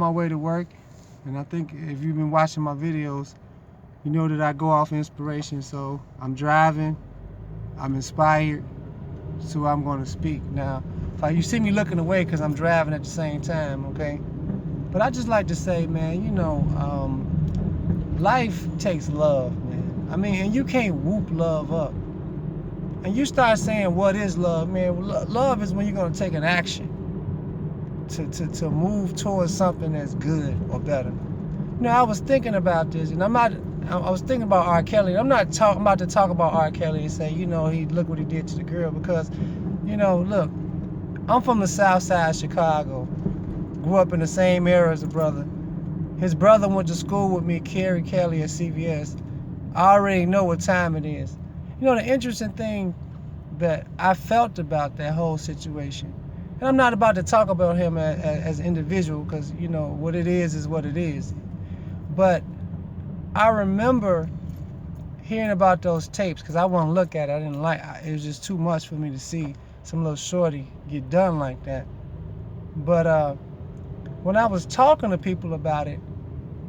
my way to work, and I think if you've been watching my videos, you know that I go off inspiration. So I'm driving, I'm inspired, so I'm going to speak. Now, if you see me looking away because I'm driving at the same time, okay? But I just like to say, man, life takes love, man. I mean, and you can't whoop love up. And you start saying, what is love, man? Love is when you're going to take an action to move towards something that's good or better. I was thinking about this, and I was thinking about R. Kelly. I'm not about to talk about R. Kelly and say, he look what he did to the girl, because, look, I'm from the south side of Chicago. Grew up in the same era as a brother. His brother went to school with me, Kerry Kelly at CVS. I already know what time it is. The interesting thing that I felt about that whole situation, and I'm not about to talk about him as an individual, because, what it is what it is. But I remember hearing about those tapes, because I want to look at it. I didn't like it. It was just too much for me to see some little shorty get done like that. But when I was talking to people about it,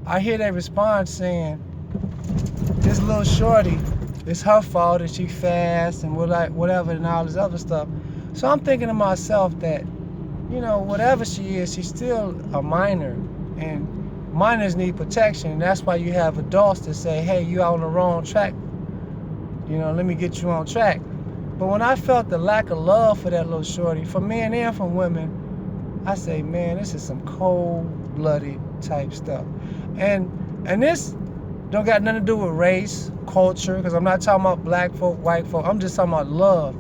I hear their response saying, this little shorty, it's her fault that she fast and whatever and all this other stuff. So I'm thinking to myself that, whatever she is, she's still a minor, and minors need protection. And that's why you have adults that say, hey, you out on the wrong track. Let me get you on track. But when I felt the lack of love for that little shorty, for men and for women, I say, man, this is some cold-blooded type stuff. And this don't got nothing to do with race, culture, because I'm not talking about black folk, white folk. I'm just talking about love.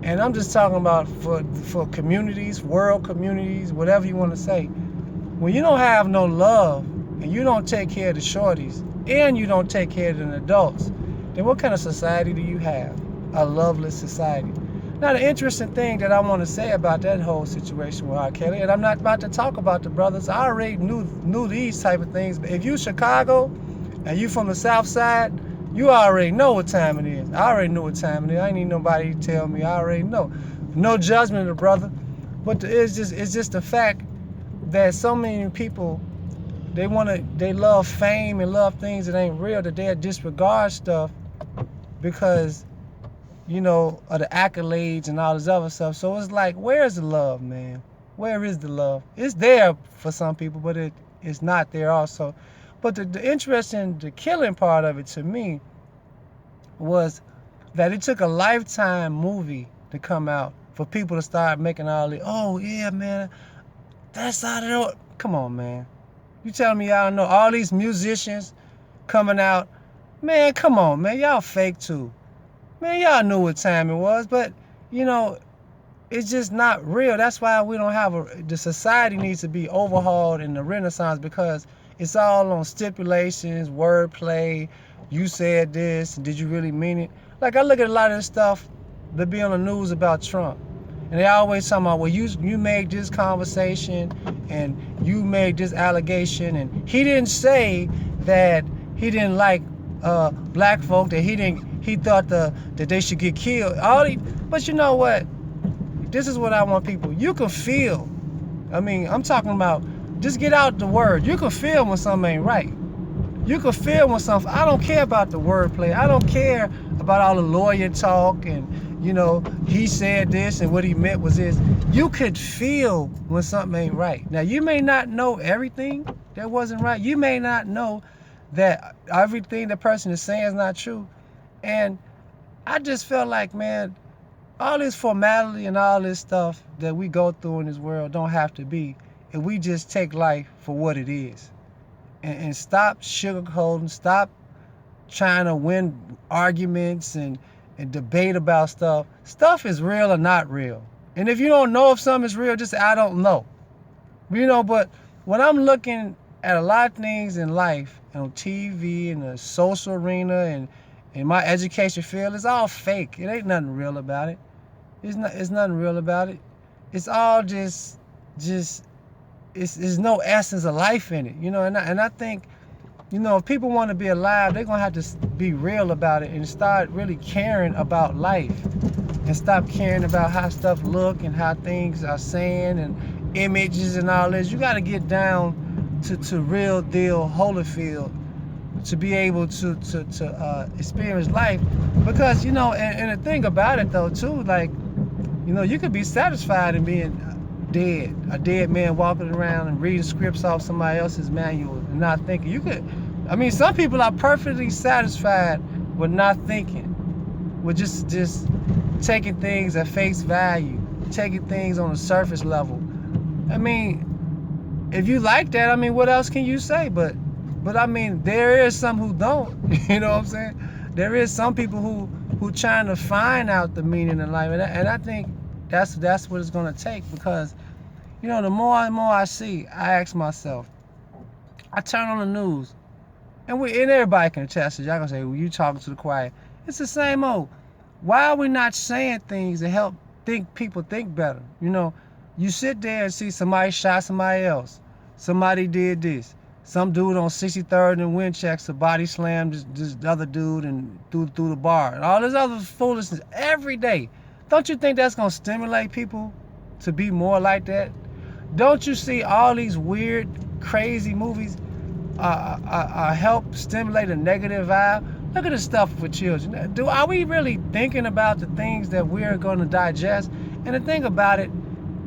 And I'm just talking about for communities, world communities, whatever you want to say. When you don't have no love, and you don't take care of the shorties, and you don't take care of the adults, then what kind of society do you have? A loveless society. Now, the interesting thing that I want to say about that whole situation with R. Kelly, and I'm not about to talk about the brothers. I already knew these type of things. But if you Chicago and you from the South Side, you already know what time it is. I already know what time it is. I ain't need nobody to tell me. I already know. No judgment of the brother, but it's just the fact that so many people, they love fame and love things that ain't real, that they disregard stuff because, of the accolades and all this other stuff. So it's like, where's the love, man? Where is the love? It's there for some people, but it's not there also. But the killing part of it to me was that it took a Lifetime movie to come out for people to start making all the, oh yeah, man, that's how they do it. Come on, man. You telling me y'all know all these musicians coming out? Man, come on, man. Y'all fake too. Man, y'all knew what time it was, but, it's just not real. That's why we don't have the society needs to be overhauled in the Renaissance, because it's all on stipulations, wordplay. You said this. Did you really mean it? Like, I look at a lot of this stuff that be on the news about Trump, and they always talking about, well, you made this conversation and you made this allegation, and he didn't say that he didn't like black folk, that he thought that they should get killed. But you know what? This is what I want people. You can feel. I mean, I'm talking about, just get out the word. You can feel when something ain't right. You can feel when something, I don't care about the wordplay. I don't care about all the lawyer talk and, he said this and what he meant was this. You could feel when something ain't right. Now, you may not know everything that wasn't right. You may not know that everything the person is saying is not true. And I just felt like, man, all this formality and all this stuff that we go through in this world don't have to be if we just take life for what it is. And stop sugarcoating, stop trying to win arguments and debate about stuff. Stuff is real or not real. And if you don't know if something is real, just say, I don't know. But when I'm looking at a lot of things in life, on TV, in the social arena, and in my education field, it's all fake. It ain't nothing real about it. It's nothing real about it. It's all just there's no essence of life in it, and I think, if people want to be alive, they're going to have to be real about it and start really caring about life and stop caring about how stuff look and how things are saying and images and all this. You got to get down to real deal Holyfield to be able to experience life. Because, and the thing about it though too, like, you could be satisfied in being dead, a dead man walking around and reading scripts off somebody else's manual and not thinking. Some people are perfectly satisfied with not thinking, with just taking things at face value, taking things on a surface level. If you like that, what else can you say? But there is some who don't. You know what I'm saying? There is some people who trying to find out the meaning in life, and I think that's what it's gonna take. Because the more and more I see, I ask myself. I turn on the news, and everybody can attest it. Y'all gonna say, well, you talking to the choir. It's the same old. Why are we not saying things that help people think better? You sit there and see somebody shot somebody else. Somebody did this. Some dude on 63rd and Winchester body slammed this other dude and through the bar. And all this other foolishness every day. Don't you think that's going to stimulate people to be more like that? Don't you see all these weird, crazy movies help stimulate a negative vibe? Look at the stuff for children. Are we really thinking about the things that we're going to digest? And the thing about it,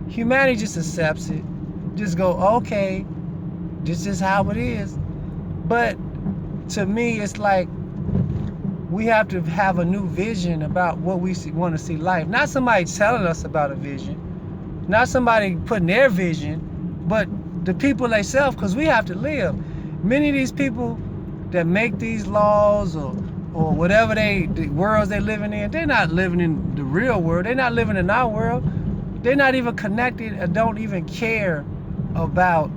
humanity just accepts it. Just go, okay, this is how it is. But to me, it's like we have to have a new vision about what we want to see life. Not somebody telling us about a vision. Not somebody putting their vision, but the people themselves, because we have to live. Many of these people that make these laws or whatever the worlds they're living in, they're not living in the real world. They're not living in our world. They're not even connected and don't even care about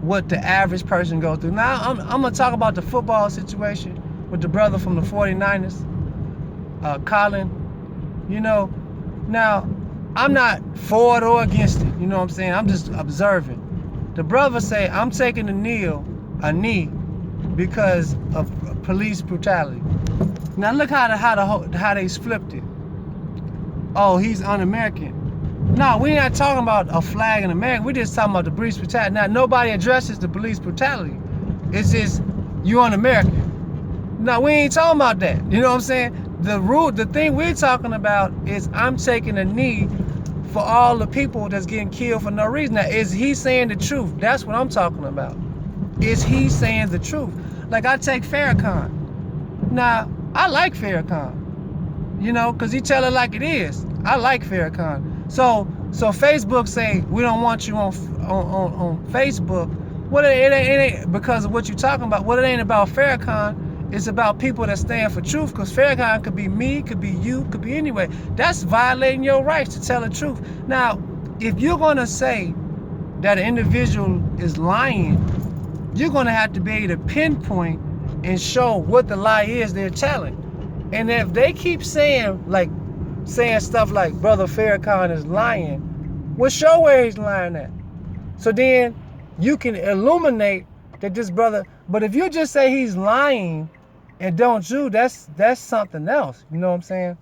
what the average person goes through. Now, I'm going to talk about the football situation with the brother from the 49ers, Colin. Now, I'm not for it or against it. You know what I'm saying? I'm just observing. The brother say, I'm taking a knee because of police brutality. Now look how they flipped it. Oh, he's un-American. No, we're not talking about a flag in America. We're just talking about the police brutality. Now, nobody addresses the police brutality. It's just, you un-American. No, we ain't talking about that. You know what I'm saying? The thing we're talking about is I'm taking a knee for all the people that's getting killed for no reason. Now, is he saying the truth? That's what I'm talking about. Is he saying the truth? Like, I take Farrakhan. Now, I like Farrakhan. Because he tell it like it is. I like Farrakhan. So Facebook say, we don't want you on Facebook. Well, it ain't because of what you're talking about. Well, it ain't about Farrakhan. It's about people that stand for truth, because Farrakhan could be me, could be you, could be anyway. That's violating your rights to tell the truth. Now, if you're going to say that an individual is lying, you're going to have to be able to pinpoint and show what the lie is they're telling. And if they keep saying stuff like Brother Farrakhan is lying, well, show where he's lying at. So then you can illuminate that this brother. But if you just say he's lying and don't you, that's something else. You know what I'm saying?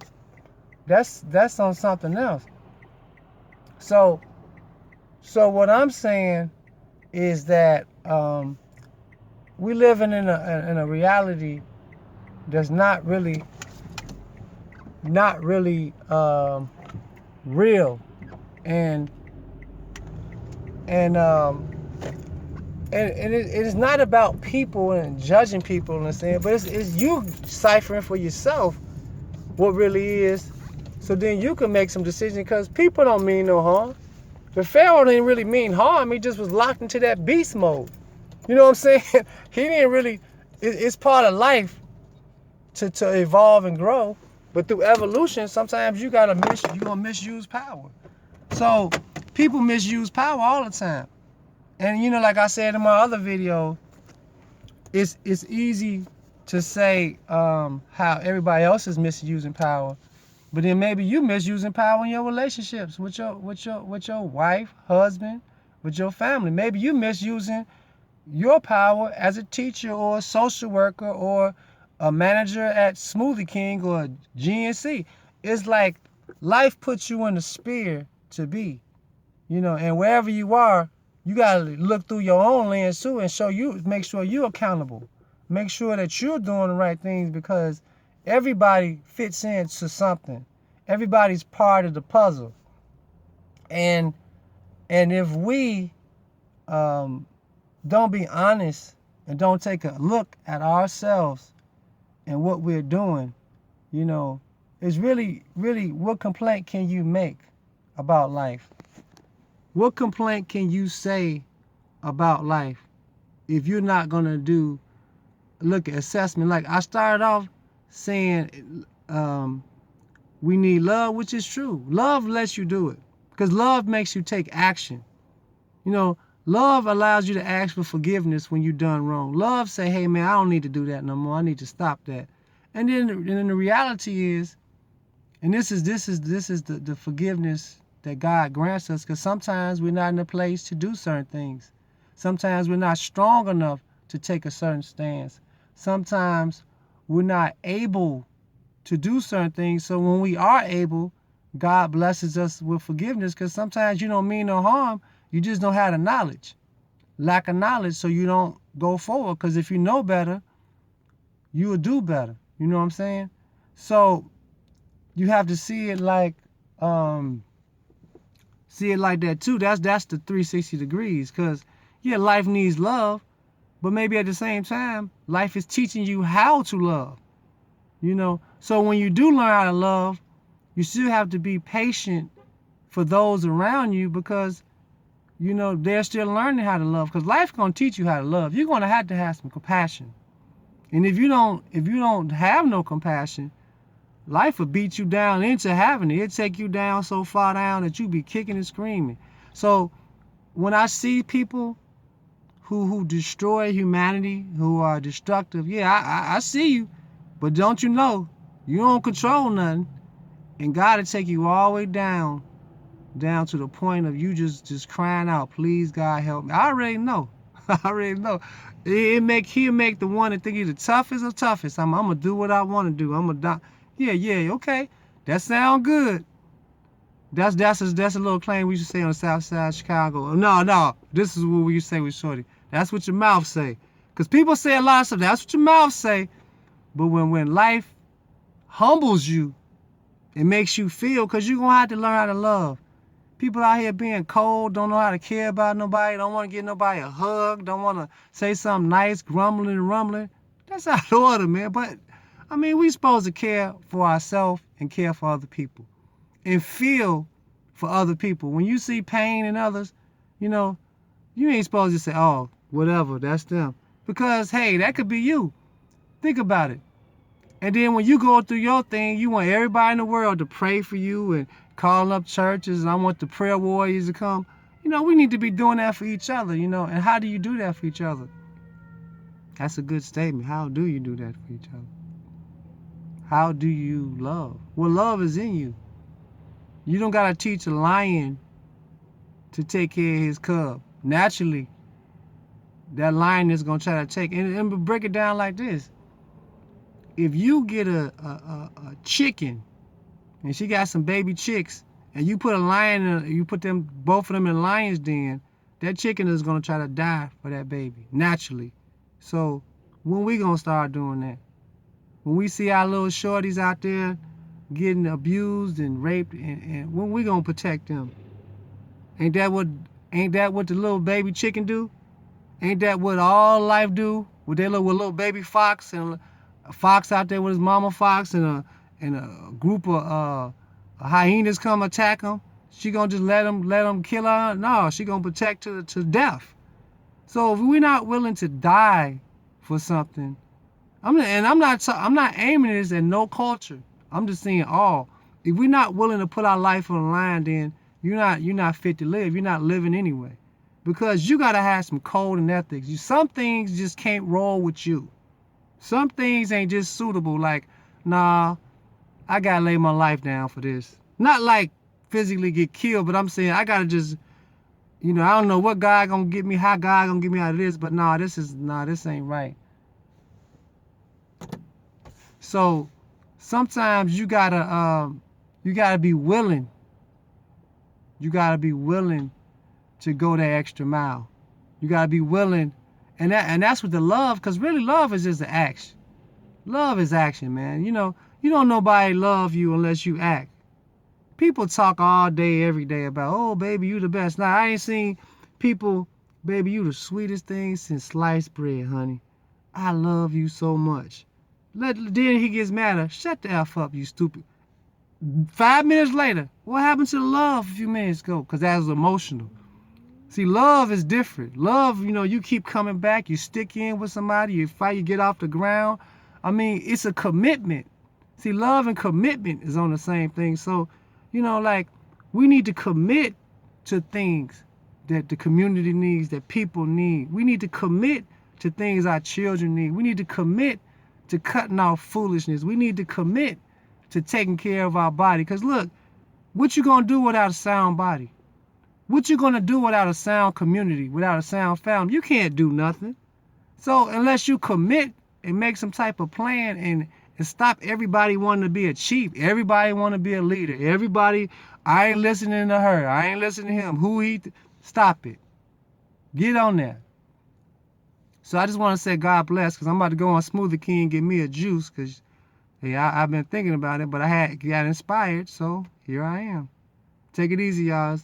That's on something else. So what I'm saying is that we living in a reality that's not really real, and it's not about people and judging people and saying, but it's you ciphering for yourself what really is, so then you can make some decisions, because people don't mean no harm. The Pharaoh didn't really mean harm. He just was locked into that beast mode. You know what I'm saying? He didn't really. It's part of life to evolve and grow, but through evolution, sometimes you're gonna misuse power. So people misuse power all the time. And like I said in my other video, it's easy to say how everybody else is misusing power, but then maybe you misusing power in your relationships with your wife, husband, with your family. Maybe you misusing your power as a teacher or a social worker or a manager at Smoothie King or GNC. It's like life puts you in the sphere to be, and wherever you are, You gotta look through your own lens too and make sure you're accountable. Make sure that you're doing the right things, because everybody fits into something. Everybody's part of the puzzle. And if we don't be honest and don't take a look at ourselves and what we're doing, you know, it's really, really, what complaint can you make about life? What complaint can you say about life if you're not gonna look at assessment? Like I started off saying, we need love, which is true. Love lets you do it, because love makes you take action. You know, love allows you to ask for forgiveness when you've done wrong. Love say, hey man, I don't need to do that no more. I need to stop that. And then the reality is, and this is the forgiveness that God grants us, because sometimes we're not in a place to do certain things. Sometimes we're not strong enough to take a certain stance. Sometimes we're not able to do certain things. So when we are able, God blesses us with forgiveness, because sometimes you don't mean no harm. You just don't have the knowledge. Lack of knowledge, so you don't go forward. Because if you know better, you will do better. You know what I'm saying? So you have to see it like that too. That's the 360 degrees. Because yeah, life needs love, but maybe at the same time, life is teaching you how to love. You know, so when you do learn how to love, you still have to be patient for those around you, because you know they're still learning how to love. Because life's gonna teach you how to love. You're gonna have to have some compassion. And if you don't have no compassion, life will beat you down into having it. It'll take you down so far down that you be kicking and screaming. So when I see people who destroy humanity, who are destructive, yeah, I see you. But don't you know, you don't control nothing. And God will take you all the way down to the point of you just crying out, please God help me. I already know. I already know. He'll make the one that think he's the toughest of toughest. I'm gonna do what I want to do. I'm gonna die. Yeah, okay. That sound good. That's a little claim we used to say on the South Side of Chicago. No, this is what we used to say with Shorty. That's what your mouth say. Cause people say a lot of stuff. That's what your mouth say. But when life humbles you, it makes you feel, because you're gonna have to learn how to love. People out here being cold, don't know how to care about nobody, don't want to give nobody a hug, don't want to say something nice, grumbling and rumbling. That's out of order, man. But I mean, we supposed to care for ourselves and care for other people and feel for other people. When you see pain in others, you know, you ain't supposed to say, oh, whatever, that's them. Because, hey, that could be you. Think about it. And then when you go through your thing, you want everybody in the world to pray for you and calling up churches, and I want the prayer warriors to come. You know, we need to be doing that for each other, you know. And how do you do that for each other? That's a good statement. How do you do that for each other? How do you love? Well, love is in you. You don't got to teach a lion to take care of his cub. Naturally, that lion is going to try to take. And break it down like this. If you get a chicken and she got some baby chicks, and you put you put both of them in a lion's den, that chicken is gonna try to die for that baby naturally. So when we gonna start doing that? When we see our little shorties out there getting abused and raped, and when we gonna protect them? Ain't that what the little baby chicken do? Ain't that what all life do? With their little baby fox, and a fox out there with his mama fox, and a group of hyenas come attack them. She gonna just let them kill her? No, she gonna protect her to death. So if we're not willing to die for something, I'm not aiming this at no culture. I'm just saying all. If we're not willing to put our life on the line, then you're not fit to live. You're not living anyway, because you gotta have some code and ethics. Some things just can't roll with you. Some things ain't just suitable. Like, nah, I gotta lay my life down for this. Not like physically get killed, but I'm saying I gotta just, I don't know what God gonna get me, how God gonna get me out of this, but this ain't right. So sometimes you gotta be willing. You gotta be willing to go that extra mile. You gotta be willing, and that's what the love, because really love is just an action. Love is action, man. You know, you don't nobody love you unless you act. People talk all day, every day about, oh, baby, you the best. Now, I ain't seen people, baby, you the sweetest thing since sliced bread, honey. I love you so much. Then he gets mad. Shut the F up, you stupid. 5 minutes later, what happened to the love a few minutes ago? Because that was emotional. See, love is different. Love, you know, you keep coming back, you stick in with somebody, you fight, you get off the ground. I mean, it's a commitment. See, love and commitment is on the same thing. So, you know, like, we need to commit to things that the community needs, that people need. We need to commit to things our children need. We need to commit to cutting off foolishness. We need to commit to taking care of our body. Because look, what you gonna do without a sound body? What you gonna do without a sound community, without a sound family? You can't do nothing. So unless you commit and make some type of plan and stop everybody wanting to be a chief, everybody want to be a leader, everybody, I ain't listening to her, I ain't listening to him, stop it. Get on there. So I just want to say God bless, because I'm about to go on Smoothie King and get me a juice, because I've been thinking about it, but I got inspired, so here I am. Take it easy, y'all,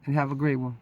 and have a great one.